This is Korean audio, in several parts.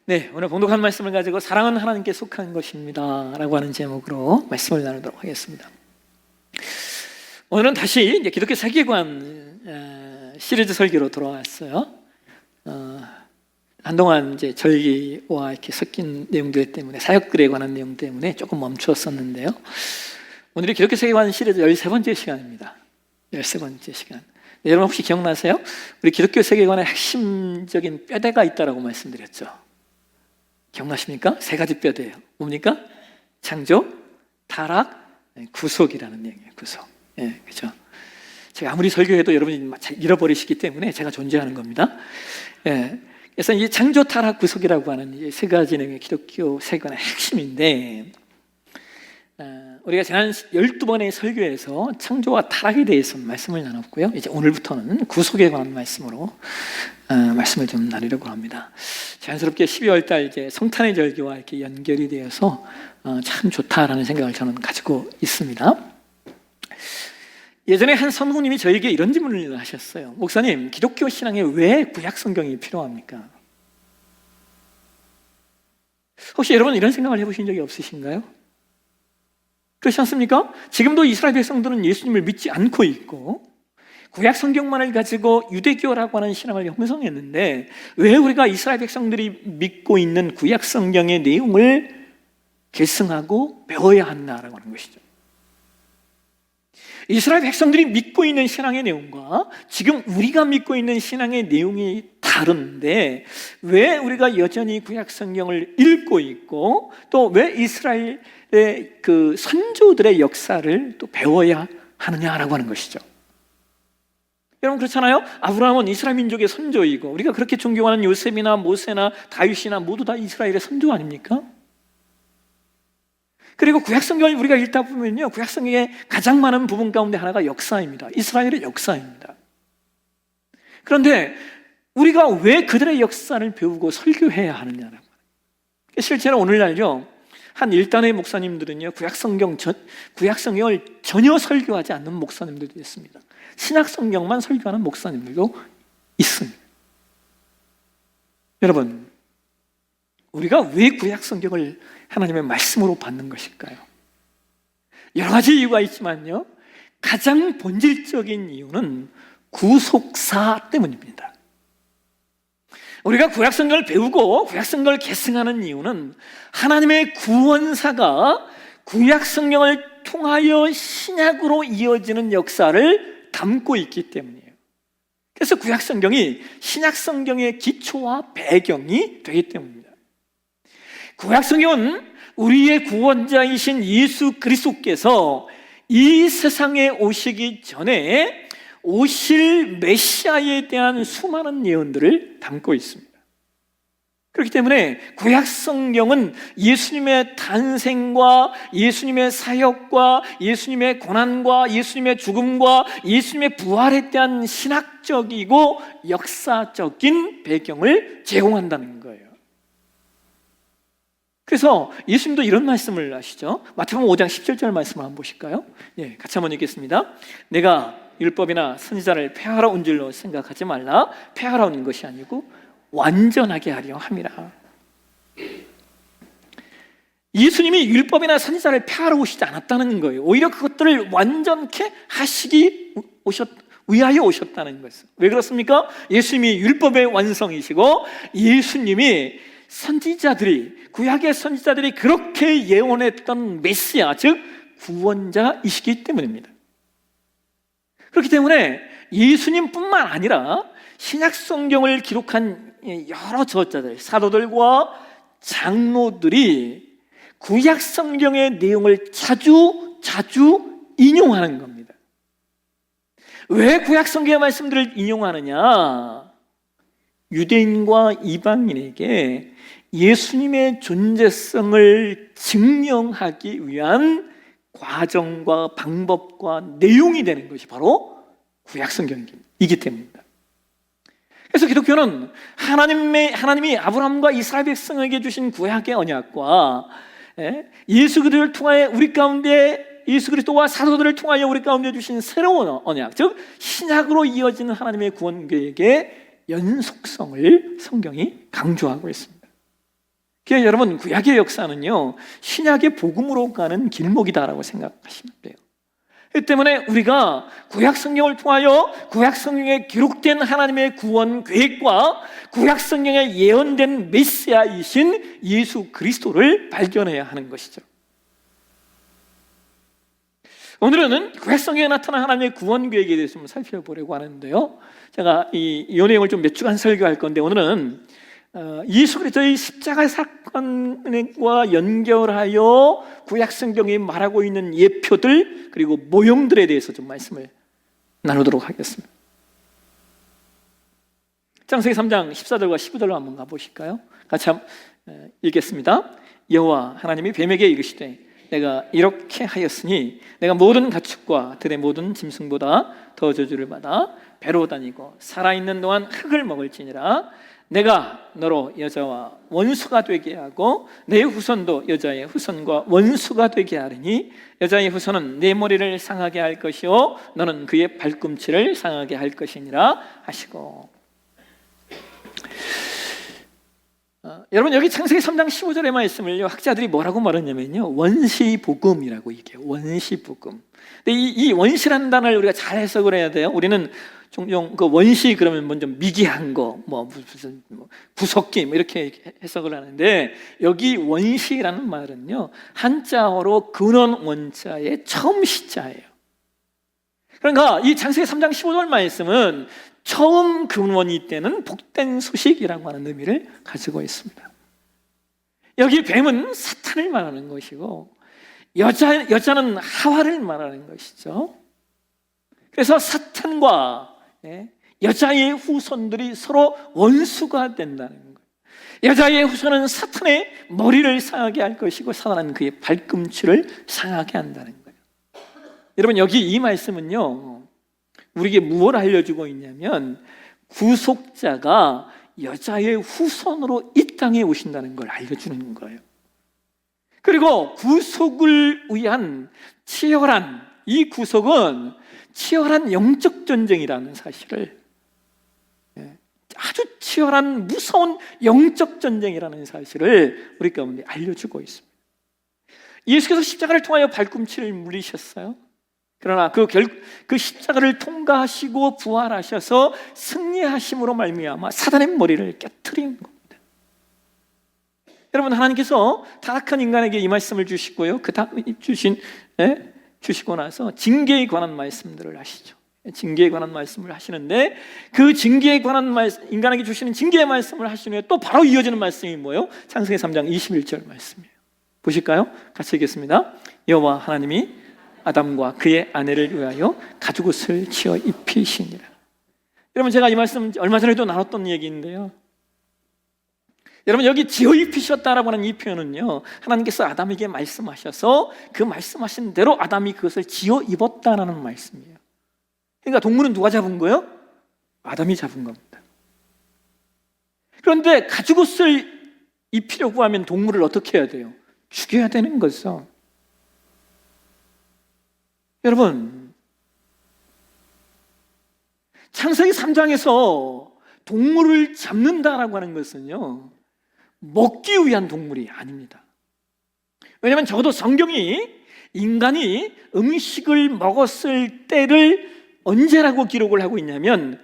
네, 오늘 봉독한 말씀을 가지고 사랑은 하나님께 속한 것입니다 라고 하는 제목으로 말씀을 나누도록 하겠습니다. 오늘은 다시 이제 기독교 세계관 시리즈 설교로 돌아왔어요. 한동안 이제 절기와 이렇게 섞인 내용들 때문에, 사역글에 관한 내용 때문에 조금 멈추었었는데요. 오늘이 기독교 세계관 시리즈 13번째 시간입니다. 13번째 시간. 네, 여러분 혹시 기억나세요? 우리 기독교 세계관에 핵심적인 뼈대가 있다라고 말씀드렸죠. 기억나십니까? 세 가지 뼈대예요. 뭡니까? 창조, 타락, 구속이라는 얘기예요. 구속. 예, 그렇죠. 제가 아무리 설교해도 여러분이 잃어버리시기 때문에 제가 존재하는 겁니다. 예, 그래서 이 창조, 타락, 구속이라고 하는 이 세 가지 내용의 기독교 세계관의 핵심인데, 우리가 지난 12번의 설교에서 창조와 타락에 대해서 말씀을 나눴고요. 이제 오늘부터는 구속에 관한 말씀으로 말씀을 좀 나누려고 합니다. 자연스럽게 12월 달 이제 성탄의 절기와 이렇게 연결이 되어서 참 좋다라는 생각을 저는 가지고 있습니다. 예전에 한 선후님이 저에게 이런 질문을 하셨어요. 목사님, 기독교 신앙에 왜 구약 성경이 필요합니까? 혹시 여러분 이런 생각을 해보신 적이 없으신가요? 그렇지 않습니까? 지금도 이스라엘 백성들은 예수님을 믿지 않고 있고 구약 성경만을 가지고 유대교라고 하는 신앙을 형성했는데, 왜 우리가 이스라엘 백성들이 믿고 있는 구약 성경의 내용을 계승하고 배워야 한다라고 하는 것이죠. 이스라엘 백성들이 믿고 있는 신앙의 내용과 지금 우리가 믿고 있는 신앙의 내용이 다른데, 왜 우리가 여전히 구약 성경을 읽고 있고 또 왜 이스라엘의 그 선조들의 역사를 또 배워야 하느냐라고 하는 것이죠. 여러분 그렇잖아요? 아브라함은 이스라엘 민족의 선조이고 우리가 그렇게 존경하는 요셉이나 모세나 다윗이나 모두 다 이스라엘의 선조 아닙니까? 그리고 구약성경을 우리가 읽다 보면요, 구약성경의 가장 많은 부분 가운데 하나가 역사입니다. 이스라엘의 역사입니다. 그런데 우리가 왜 그들의 역사를 배우고 설교해야 하느냐라고. 실제로 오늘날요, 한 일단의 목사님들은요, 구약성경을 전혀 설교하지 않는 목사님들도 있습니다. 신약성경만 설교하는 목사님들도 있습니다. 여러분, 우리가 왜 구약성경을 하나님의 말씀으로 받는 것일까요? 여러 가지 이유가 있지만요, 가장 본질적인 이유는 구속사 때문입니다. 우리가 구약성경을 배우고 구약성경을 계승하는 이유는 하나님의 구원사가 구약성경을 통하여 신약으로 이어지는 역사를 담고 있기 때문이에요. 그래서 구약성경이 신약성경의 기초와 배경이 되기 때문입니다. 구약성경은 우리의 구원자이신 예수 그리스도께서 이 세상에 오시기 전에 오실 메시아에 대한 수많은 예언들을 담고 있습니다. 그렇기 때문에 구약성경은 예수님의 탄생과 예수님의 사역과 예수님의 고난과 예수님의 죽음과 예수님의 부활에 대한 신학적이고 역사적인 배경을 제공한다는 거예요. 그래서 예수님도 이런 말씀을 하시죠. 마태복음 5장 17절 말씀을 한번 보실까요? 예, 같이 한번 읽겠습니다. 내가 율법이나 선지자를 폐하러 온 줄로 생각하지 말라. 폐하러 온 것이 아니고 완전하게 하려 함이라. 예수님이 율법이나 선지자를 폐하러 오시지 않았다는 거예요. 오히려 그것들을 완전케 하시기 위하여 오셨다는 거예요. 왜 그렇습니까? 예수님이 율법의 완성이시고 예수님이 구약의 선지자들이 그렇게 예언했던 메시아, 즉 구원자이시기 때문입니다. 그렇기 때문에 예수님뿐만 아니라 신약 성경을 기록한 여러 저자들, 사도들과 장로들이 구약 성경의 내용을 자주 인용하는 겁니다. 왜 구약 성경의 말씀들을 인용하느냐? 유대인과 이방인에게 예수님의 존재성을 증명하기 위한 과정과 방법과 내용이 되는 것이 바로 구약성경이기 때문입니다. 그래서 기독교는 하나님이 아브라함과 이스라엘 백성에게 주신 구약의 언약과 예수 그리스도를 통하여 우리 가운데, 예수 그리스도와 사도들을 통하여 우리 가운데 주신 새로운 언약, 즉 신약으로 이어지는 하나님의 구원 계획의 연속성을 성경이 강조하고 있습니다. 그러니까 여러분, 구약의 역사는요, 신약의 복음으로 가는 길목이다라고 생각하시면 돼요. 그 때문에 우리가 구약 성경을 통하여 구약 성경에 기록된 하나님의 구원 계획과 구약 성경에 예언된 메시아이신 예수 그리스도를 발견해야 하는 것이죠. 오늘은 구약 성경에 나타난 하나님의 구원 계획에 대해서 좀 살펴보려고 하는데요, 제가 이 내용을 좀 몇 주간 설교할 건데, 오늘은 예수 그리스도의 십자가 사건과 연결하여 구약 성경이 말하고 있는 예표들 그리고 모형들에 대해서 좀 말씀을 나누도록 하겠습니다. 창세기 3장 14절과 15절로 한번 가보실까요? 같이 한번 읽겠습니다. 여호와 하나님이 뱀에게 이르시되 내가 이렇게 하였으니 내가 모든 가축과 들의 모든 짐승보다 더 저주를 받아 배로 다니고 살아있는 동안 흙을 먹을지니라. 내가 너로 여자와 원수가 되게 하고 내 후손도 여자의 후손과 원수가 되게 하리니 여자의 후손은 내 머리를 상하게 할 것이요 너는 그의 발꿈치를 상하게 할 것이니라 하시고. 여러분, 여기 창세기 3장 15절의 말씀을요, 학자들이 뭐라고 말하냐면요, 원시복음이라고 얘기해요. 원시복음. 근데 이 원시라는 단어를 우리가 잘 해석을 해야 돼요. 우리는 종종 그 원시 그러면 먼저 미개한 거, 무슨 구석기 이렇게 해석을 하는데, 여기 원시라는 말은요, 한자어로 근원 원자의 처음 시자예요. 그러니까 이 창세기 3장 15절 말씀은 처음 근원이 때는 복된 소식이라고 하는 의미를 가지고 있습니다. 여기 뱀은 사탄을 말하는 것이고 여자는 하와를 말하는 것이죠. 그래서 사탄과 여자의 후손들이 서로 원수가 된다는 거예요. 여자의 후손은 사탄의 머리를 상하게 할 것이고 사탄은 그의 발꿈치를 상하게 한다는 거예요. 여러분, 여기 이 말씀은요, 우리에게 무엇을 알려주고 있냐면 구속자가 여자의 후손으로 이 땅에 오신다는 걸 알려주는 거예요. 그리고 구속을 위한 치열한 이 구속은 치열한 영적 전쟁이라는 사실을, 아주 치열한 무서운 영적 전쟁이라는 사실을 우리 가운데 알려주고 있습니다. 예수께서 십자가를 통하여 발꿈치를 물리셨어요. 그러나 그 십자가를 통과하시고 부활하셔서 승리하심으로 말미암아 사단의 머리를 깨트리는 겁니다. 여러분, 하나님께서 타락한 인간에게 이 말씀을 주시고요, 그 다음 주시고 나서 징계에 관한 말씀들을 하시죠. 징계에 관한 말씀을 하시는데, 그 징계에 관한 인간에게 주시는 징계의 말씀을 하신 후에 또 바로 이어지는 말씀이 뭐예요? 창세기 3장 21절 말씀이에요. 보실까요? 같이 읽겠습니다. 여호와 하나님이 아담과 그의 아내를 위하여 가죽옷을 지어 입히시니라. 여러분, 제가 이 말씀 얼마 전에도 나눴던 얘기인데요, 여러분, 여기 지어 입히셨다라고 하는 이 표현은요, 하나님께서 아담에게 말씀하셔서 그 말씀하신 대로 아담이 그것을 지어 입었다라는 말씀이에요. 그러니까 동물은 누가 잡은 거예요? 아담이 잡은 겁니다. 그런데 가죽옷을 입히려고 하면 동물을 어떻게 해야 돼요? 죽여야 되는 거죠. 여러분, 창세기 3장에서 동물을 잡는다라고 하는 것은요, 먹기 위한 동물이 아닙니다. 왜냐하면 적어도 성경이 인간이 음식을 먹었을 때를 언제라고 기록을 하고 있냐면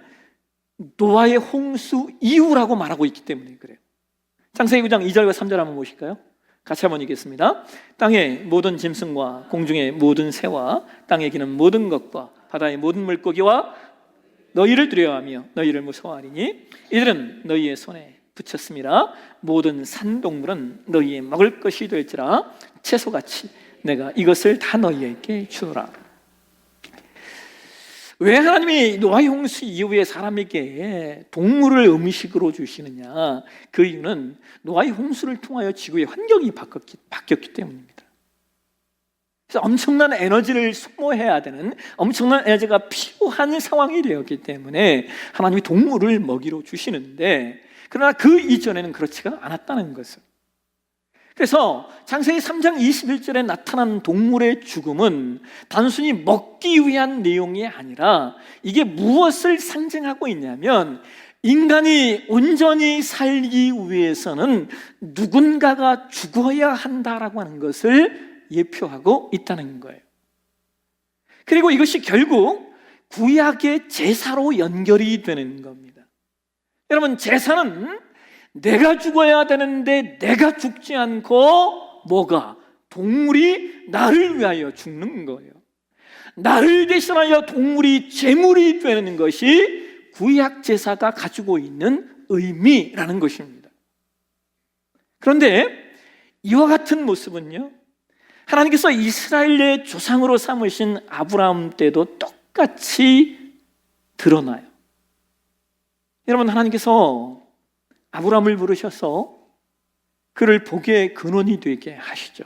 노아의 홍수 이후라고 말하고 있기 때문에 그래요. 창세기 9장 2절과 3절 한번 보실까요? 같이 한번 읽겠습니다. 땅의 모든 짐승과 공중의 모든 새와 땅에 기는 모든 것과 바다의 모든 물고기와 너희를 두려워하며 너희를 무서워하리니 이들은 너희의 손에 붙였음이라. 모든 산동물은 너희의 먹을 것이 될지라. 채소같이 내가 이것을 다 너희에게 주노라. 왜 하나님이 노아의 홍수 이후에 사람에게 동물을 음식으로 주시느냐? 그 이유는 노아의 홍수를 통하여 지구의 환경이 바뀌었기 때문입니다. 그래서 엄청난 에너지를 소모해야 되는, 엄청난 에너지가 필요한 상황이 되었기 때문에 하나님이 동물을 먹이로 주시는데, 그러나 그 이전에는 그렇지가 않았다는 것을. 그래서 창세기 3장 21절에 나타난 동물의 죽음은 단순히 먹기 위한 내용이 아니라 이게 무엇을 상징하고 있냐면 인간이 온전히 살기 위해서는 누군가가 죽어야 한다라고 하는 것을 예표하고 있다는 거예요. 그리고 이것이 결국 구약의 제사로 연결이 되는 겁니다. 여러분, 제사는 내가 죽어야 되는데 내가 죽지 않고 동물이 나를 위하여 죽는 거예요. 나를 대신하여 동물이 제물이 되는 것이 구약 제사가 가지고 있는 의미라는 것입니다. 그런데 이와 같은 모습은요, 하나님께서 이스라엘의 조상으로 삼으신 아브라함 때도 똑같이 드러나요. 여러분, 하나님께서 아브라함을 부르셔서 그를 복의 근원이 되게 하시죠.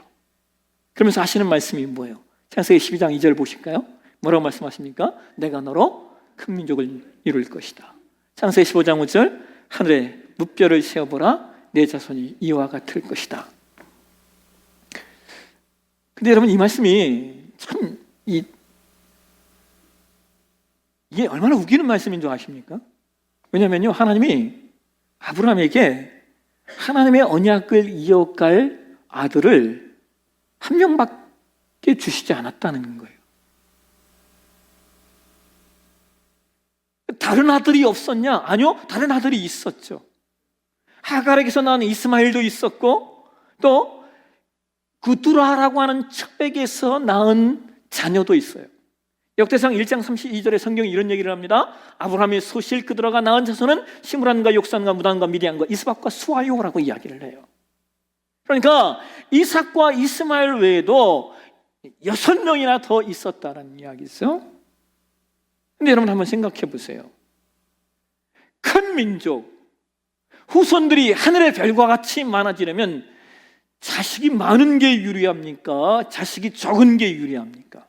그러면서 하시는 말씀이 뭐예요? 창세기 12장 2절 보실까요? 뭐라고 말씀하십니까? 내가 너로 큰 민족을 이룰 것이다. 창세기 15장 5절, 하늘에 무뼈를 세어보라, 내 자손이 이와 같을 것이다. 근데 여러분, 이 말씀이 참 이게 얼마나 웃기는 말씀인 줄 아십니까? 왜냐면요, 하나님이 아브라함에게 하나님의 언약을 이어갈 아들을 한 명밖에 주시지 않았다는 거예요. 다른 아들이 없었냐? 아니요, 다른 아들이 있었죠. 하갈에게서 낳은 이스마엘도 있었고, 또 구두라라고 하는 척백에서 낳은 자녀도 있어요. 역대상 1장 32절에 성경이 이런 얘기를 합니다. 아브라함의 소실 그들아가 낳은 자손은 시므란과 욕산과 무단과 미디안과 이스박과 수아요라고 이야기를 해요. 그러니까 이삭과 이스마엘 외에도 6명이나 더 있었다는 이야기죠. 근데 여러분, 한번 생각해 보세요. 큰 민족, 후손들이 하늘의 별과 같이 많아지려면 자식이 많은 게 유리합니까? 자식이 적은 게 유리합니까?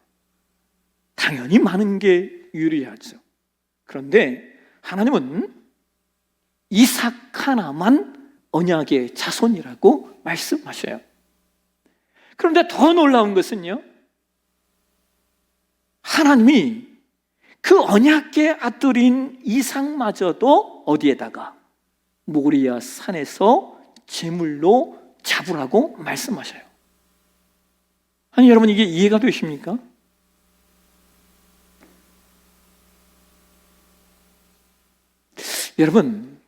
당연히 많은 게 유리하죠. 그런데 하나님은 이삭 하나만 언약의 자손이라고 말씀하셔요. 그런데 더 놀라운 것은요, 하나님이 그 언약의 아들인 이삭마저도 어디에다가? 모리아 산에서 제물로 잡으라고 말씀하셔요. 아니, 여러분, 이게 이해가 되십니까? 여러분,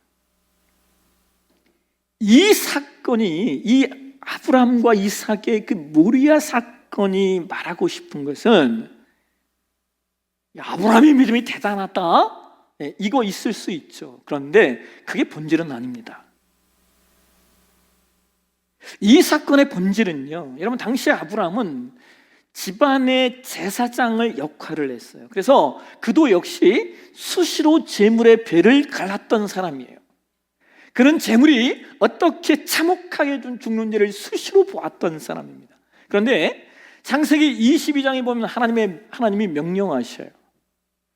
이 사건이, 이 아브라함과 이삭의 그 모리아 사건이 말하고 싶은 것은, 아브라함의 믿음이 대단하다, 이거 있을 수 있죠. 그런데 그게 본질은 아닙니다. 이 사건의 본질은요, 여러분, 당시 아브라함은 집안의 제사장의 역할을 했어요. 그래서 그도 역시 수시로 제물의 배를 갈랐던 사람이에요. 그는 제물이 어떻게 참혹하게 죽는지를 수시로 보았던 사람입니다. 그런데 창세기 22장에 보면 하나님이 명령하셔요.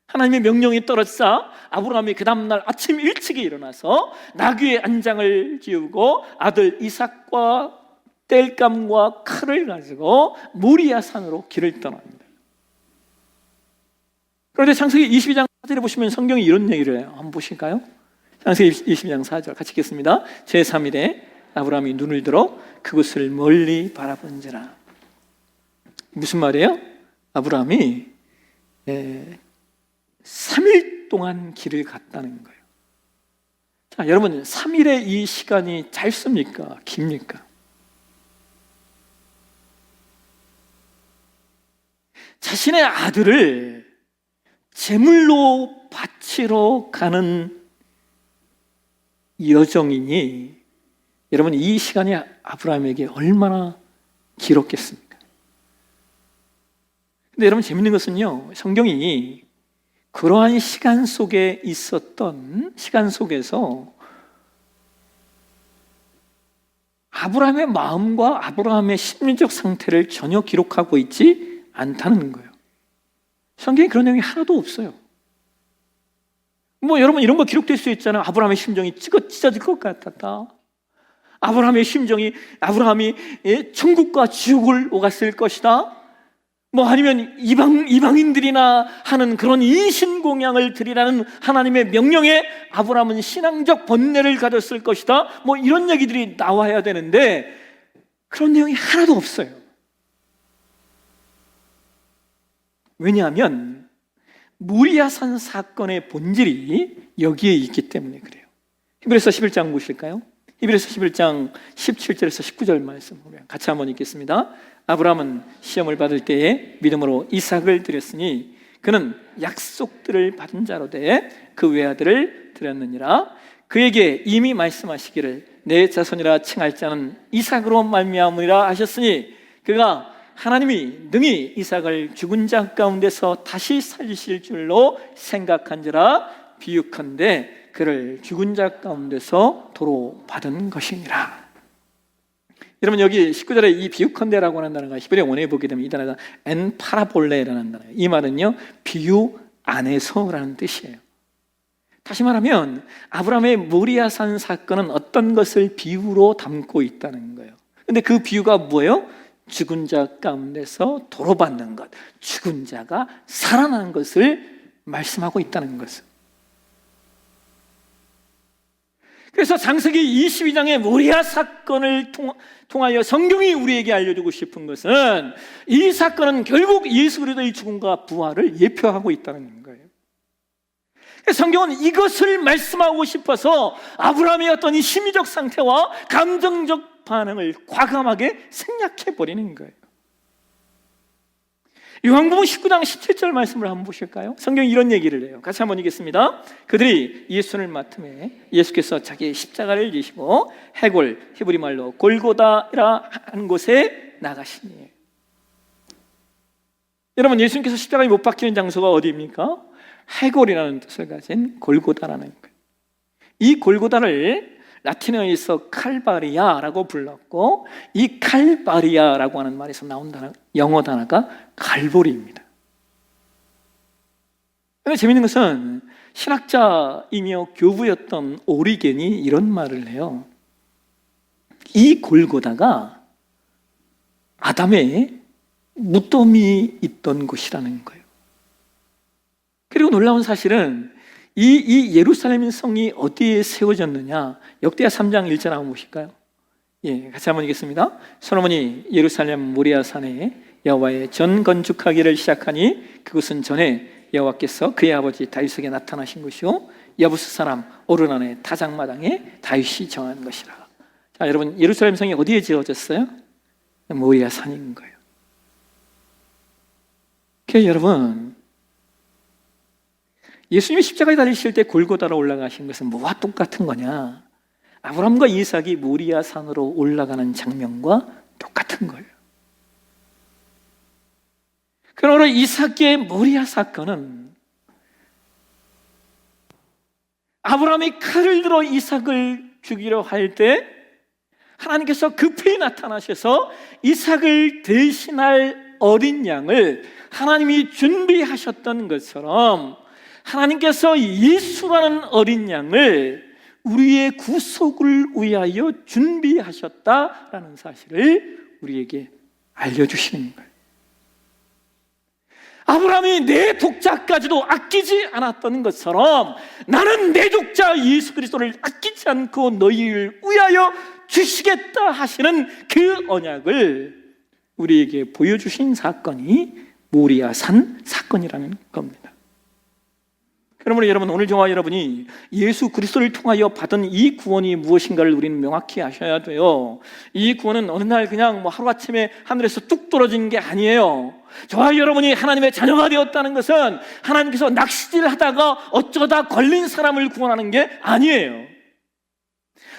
하나님의 명령이 떨어지자 아브라함이 그 다음날 아침 일찍이 일어나서 나귀의 안장을 지우고 아들 이삭과 땔감과 칼을 가지고 모리아 산으로 길을 떠납니다. 그런데 창세기 22장 4절에 보시면 성경이 이런 얘기를 해요. 한번 보실까요? 창세기 22장 4절 같이 읽겠습니다. 제3일에 아브라함이 눈을 들어 그곳을 멀리 바라본지라. 무슨 말이에요? 아브라함이 3일 동안 길을 갔다는 거예요. 자, 여러분, 3일의 이 시간이 짧습니까? 깁니까? 자신의 아들을 제물로 바치러 가는 여정이니, 여러분, 이 시간이 아브라함에게 얼마나 길었겠습니까? 근데 여러분, 재밌는 것은요, 성경이 그러한 시간 속에 있었던 시간 속에서 아브라함의 마음과 아브라함의 심리적 상태를 전혀 기록하고 있지 않다는 거예요. 성경에 그런 내용이 하나도 없어요. 여러분, 이런 거 기록될 수 있잖아요. 아브라함의 심정이 찢어질 것 같았다. 아브라함이 천국과 지옥을 오갔을 것이다. 뭐 아니면 이방인들이나 하는 그런 인신공양을 드리라는 하나님의 명령에 아브라함은 신앙적 번뇌를 가졌을 것이다, 뭐 이런 얘기들이 나와야 되는데 그런 내용이 하나도 없어요. 왜냐하면 모리아산 사건의 본질이 여기에 있기 때문에 그래요. 히브리서 11장 보실까요? 히브리서 11장 17절에서 19절 말씀 보면 같이 한번 읽겠습니다. 아브라함은 시험을 받을 때에 믿음으로 이삭을 드렸으니 그는 약속들을 받은 자로되 그 외아들을 드렸느니라. 그에게 이미 말씀하시기를 내 자손이라 칭할 자는 이삭으로 말미암으리라 하셨으니 그가 하나님이 능히 이삭을 죽은 자 가운데서 다시 살리실 줄로 생각한지라 비유컨대 그를 죽은 자 가운데서 도로 받은 것이니라. 여러분, 여기 19절에 이 비유컨대라고 하는 단어가 히브리 원어에 보게 되면 이 단어가 엔파라볼레라는 단어예요. 이 말은요, 비유 안에서라는 뜻이에요. 다시 말하면 아브라함의 모리아산 사건은 어떤 것을 비유로 담고 있다는 거예요. 근데 그 비유가 뭐예요? 죽은 자 가운데서 도로받는 것, 죽은 자가 살아나는 것을 말씀하고 있다는 것을. 그래서 창세기 22장의 모리아 사건을 통하여 성경이 우리에게 알려주고 싶은 것은 이 사건은 결국 예수 그리스도의 죽음과 부활을 예표하고 있다는 거예요. 성경은 이것을 말씀하고 싶어서 아브라함의 어떤 이 심리적 상태와 감정적 반응을 과감하게 생략해버리는 거예요. 요한복음 19장 17절 말씀을 한번 보실까요? 성경이 이런 얘기를 해요. 같이 한번 읽겠습니다. 그들이 예수를 맡음에 예수께서 자기의 십자가를 지시고 해골, 히브리 말로 골고다라 하는 곳에 나가시니. 여러분, 예수님께서 십자가에 못 박히는 장소가 어디입니까? 해골이라는 뜻을 가진 골고다라는 거예요. 이 골고다를 라틴어에서 칼바리아라고 불렀고, 이 칼바리아라고 하는 말에서 나온 단어, 영어 단어가 갈보리입니다. 그런데 재밌는 것은 신학자이며 교부였던 오리겐이 이런 말을 해요. 이 골고다가 아담의 무덤이 있던 곳이라는 거예요. 그리고 놀라운 사실은 이 예루살렘 성이 어디에 세워졌느냐? 역대하 3장 1절 한번 보실까요? 예, 같이 한번 읽겠습니다. 솔로몬이 예루살렘 모리아산에 여호와의 전 건축하기를 시작하니 그것은 전에 여호와께서 그의 아버지 다윗에게 나타나신 것이요 여부스 사람 오르난의 타작마당에 다윗이 정한 것이라. 자, 여러분, 예루살렘 성이 어디에 지어졌어요? 모리아산인 거예요. 그래서 여러분, 예수님이 십자가에 달리실 때 골고다로 올라가신 것은 뭐와 똑같은 거냐? 아브라함과 이삭이 모리아산으로 올라가는 장면과 똑같은 거예요. 그러므로 이삭의 모리아 사건은 아브라함이 칼을 들어 이삭을 죽이려 할 때 하나님께서 급히 나타나셔서 이삭을 대신할 어린 양을 하나님이 준비하셨던 것처럼 하나님께서 예수라는 어린 양을 우리의 구속을 위하여 준비하셨다라는 사실을 우리에게 알려주시는 거예요. 아브라함이 내 독자까지도 아끼지 않았던 것처럼 나는 내 독자 예수 그리스도를 아끼지 않고 너희를 위하여 주시겠다 하시는 그 언약을 우리에게 보여주신 사건이 모리아산 사건이라는 겁니다. 그러므로 여러분, 오늘 저와 여러분이 예수 그리스도를 통하여 받은 이 구원이 무엇인가를 우리는 명확히 아셔야 돼요. 이 구원은 어느 날 그냥 하루아침에 하늘에서 뚝 떨어진 게 아니에요. 저와 여러분이 하나님의 자녀가 되었다는 것은 하나님께서 낚시질 하다가 어쩌다 걸린 사람을 구원하는 게 아니에요.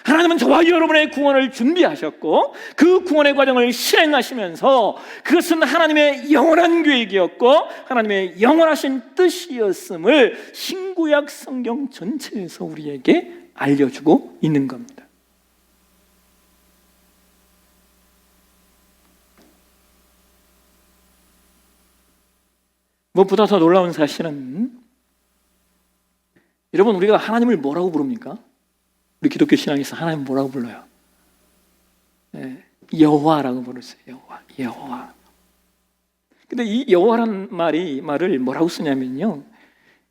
하나님은 저와 여러분의 구원을 준비하셨고 그 구원의 과정을 실행하시면서 그것은 하나님의 영원한 계획이었고 하나님의 영원하신 뜻이었음을 신구약 성경 전체에서 우리에게 알려주고 있는 겁니다. 무엇보다 더 놀라운 사실은 여러분, 우리가 하나님을 뭐라고 부릅니까? 우리 기독교 신앙에서 하나님 뭐라고 불러요? 여호와라고 부르세요. 여호와. 근데 이 여호와라는 말을 뭐라고 쓰냐면요,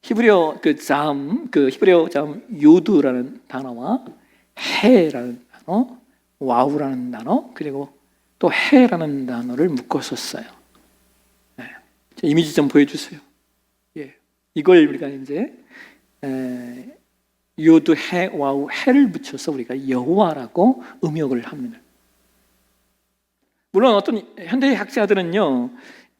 히브리어 히브리어 자음 요드라는 단어와 해라는 단어, 와우라는 단어, 그리고 또 해라는 단어를 묶어서 써요. 네. 이미지 좀 보여주세요. 예. 이걸 우리가 이제 요드 해 와우 해를 붙여서 우리가 여호와라고 음역을 합니다. 물론 어떤 현대 학자들은요,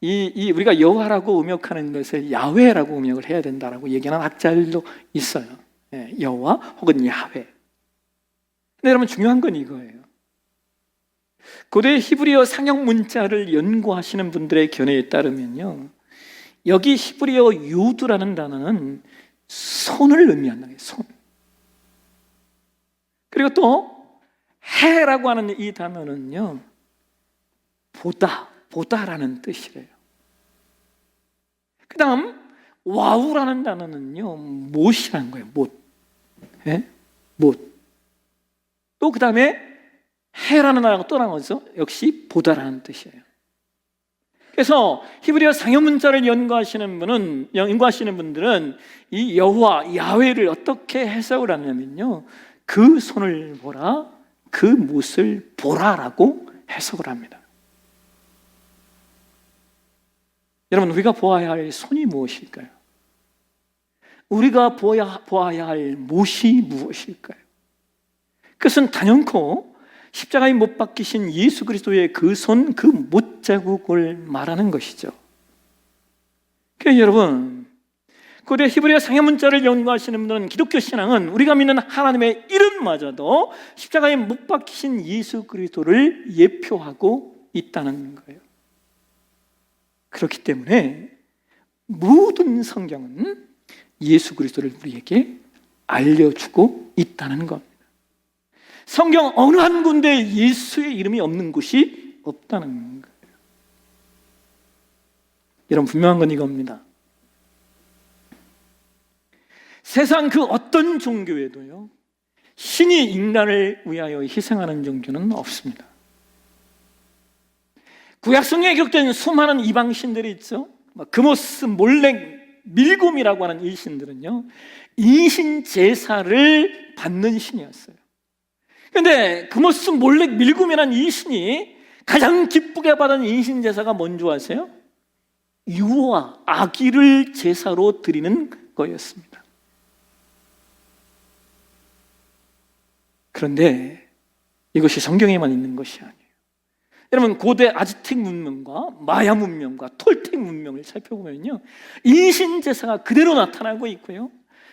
우리가 여호와라고 음역하는 것을 야훼라고 음역을 해야 된다라고 얘기하는 학자들도 있어요. 예, 여호와 혹은 야훼. 근데 여러분, 중요한 건 이거예요. 고대 히브리어 상형 문자를 연구하시는 분들의 견해에 따르면요, 여기 히브리어 유드라는 단어는 손을 의미한다. 손. 그리고 또 해라고 하는 이 단어는요, 보다라는 뜻이래요. 그 다음 와우라는 단어는요, 못이라는 거예요. 못. 예? 못. 또 그 다음에 해라는 단어가 또 나오죠. 역시 보다라는 뜻이에요. 그래서 히브리어 상형 문자를 연구하시는 분들은 이 여호와 야훼를 어떻게 해석을 하냐면요, 그 손을 보라, 그 못을 보라라고 해석을 합니다. 여러분, 우리가 보아야 할 손이 무엇일까요? 우리가 보아야 할 못이 무엇일까요? 그것은 단연코 십자가에 못 박히신 예수 그리스도의 그 손, 그 못자국을 말하는 것이죠. 그래서 여러분, 고대 히브리어 상형 문자를 연구하시는 분들은 기독교 신앙은 우리가 믿는 하나님의 이름마저도 십자가에 못 박히신 예수 그리스도를 예표하고 있다는 거예요. 그렇기 때문에 모든 성경은 예수 그리스도를 우리에게 알려주고 있다는 겁니다. 성경 어느 한 군데에 예수의 이름이 없는 곳이 없다는 거예요. 여러분, 분명한 건 이겁니다. 세상 그 어떤 종교에도요, 신이 인간을 위하여 희생하는 종교는 없습니다. 구약성경에 기록된 수많은 이방신들이 있죠. 그모스, 몰렉, 밀곰이라고 하는 이 신들은요, 인신 제사를 받는 신이었어요. 그런데 그모스, 몰렉, 밀곰이라는 이 신이 가장 기쁘게 받은 인신 제사가 뭔지 아세요? 유아, 아기를 제사로 드리는 거였습니다. 그런데 이것이 성경에만 있는 것이 아니에요. 여러분, 고대 아즈텍 문명과 마야 문명과 톨텍 문명을 살펴보면요, 인신 제사가 그대로 나타나고 있고요.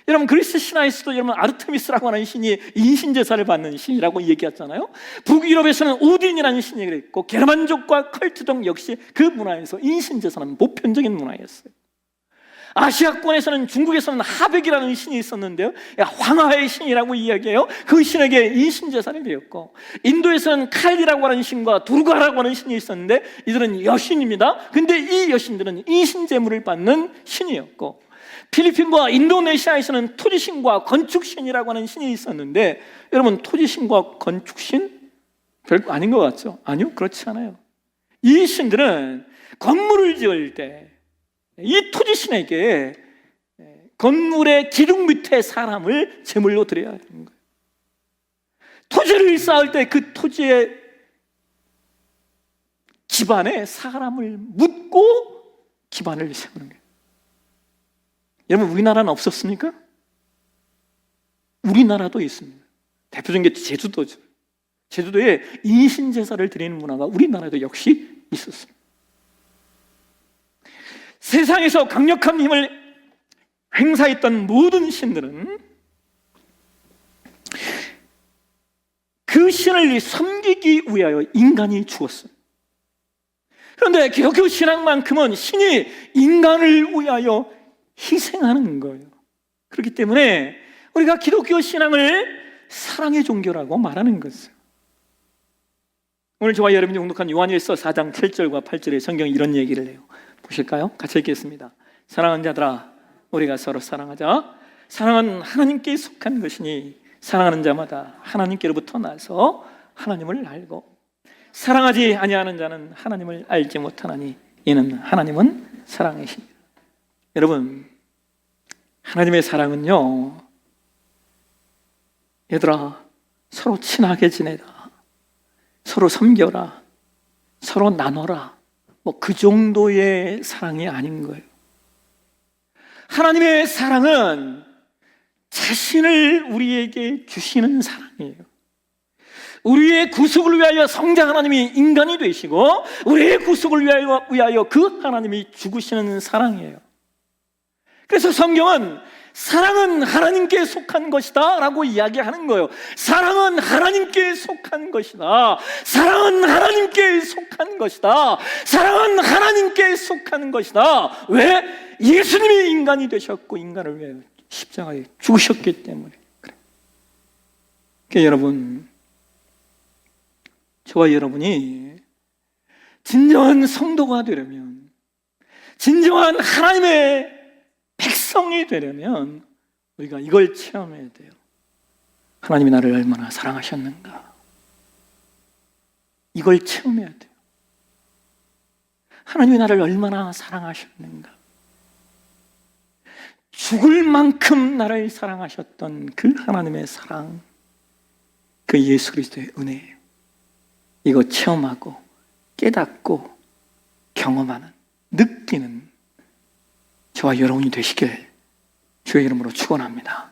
여러분, 그리스 신화에서도 여러분 아르테미스라고 하는 신이 인신 제사를 받는 신이라고 얘기했잖아요. 북유럽에서는 오딘이라는 신이 그랬고, 게르만족과 컬트족 역시 그 문화에서 인신 제사는 보편적인 문화였어요. 아시아권에서는, 중국에서는 하백이라는 신이 있었는데요, 황하의 신이라고 이야기해요. 그 신에게 인신제사를 드렸고, 인도에서는 칼리라고 하는 신과 두르가라고 하는 신이 있었는데, 이들은 여신입니다. 근데 이 여신들은 인신제물을 받는 신이었고, 필리핀과 인도네시아에서는 토지신과 건축신이라고 하는 신이 있었는데, 여러분, 토지신과 건축신? 별거 아닌 것 같죠? 아니요, 그렇지 않아요. 이 신들은 건물을 지을 때 이 토지신에게 건물의 기둥 밑에 사람을 제물로 드려야 하는 거예요. 토지를 쌓을 때 그 토지의 기반에 사람을 묻고 기반을 세우는 거예요. 여러분, 우리나라는 없었습니까? 우리나라도 있습니다. 대표적인 게 제주도죠. 제주도에 인신제사를 드리는 문화가 우리나라에도 역시 있었습니다. 세상에서 강력한 힘을 행사했던 모든 신들은 그 신을 섬기기 위하여 인간이 죽었어요. 그런데 기독교 신앙만큼은 신이 인간을 위하여 희생하는 거예요. 그렇기 때문에 우리가 기독교 신앙을 사랑의 종교라고 말하는 것이에요. 오늘 저와 여러분이 공독한 요한일서 4장 7절과 8절에 성경이 이런 얘기를 해요. 보실까요? 같이 읽겠습니다. 사랑하는 자들아, 우리가 서로 사랑하자. 사랑은 하나님께 속한 것이니 사랑하는 자마다 하나님께로부터 나서 하나님을 알고, 사랑하지 아니하는 자는 하나님을 알지 못하나니 이는 하나님은 사랑이십니다. 여러분, 하나님의 사랑은요, 얘들아, 서로 친하게 지내라, 서로 섬겨라, 서로 나눠라, 뭐 그 정도의 사랑이 아닌 거예요. 하나님의 사랑은 자신을 우리에게 주시는 사랑이에요. 우리의 구속을 위하여 성자 하나님이 인간이 되시고 우리의 구속을 위하여 그 하나님이 죽으시는 사랑이에요. 그래서 성경은 사랑은 하나님께 속한 것이다 라고 이야기하는 거예요. 사랑은 하나님께 속한 것이다. 사랑은 하나님께 속한 것이다. 사랑은 하나님께 속한 것이다. 왜? 예수님이 인간이 되셨고 인간을 위해 십자가에 죽으셨기 때문에 그래요. 그러니까 여러분, 저와 여러분이 진정한 성도가 되려면, 진정한 하나님의 백성이 되려면 우리가 이걸 체험해야 돼요. 하나님이 나를 얼마나 사랑하셨는가, 이걸 체험해야 돼요. 하나님이 나를 얼마나 사랑하셨는가, 죽을 만큼 나를 사랑하셨던 그 하나님의 사랑, 그 예수 그리스도의 은혜, 이거 체험하고 깨닫고 경험하는, 느끼는 저와 여러분이 되시길 주의 이름으로 축원합니다.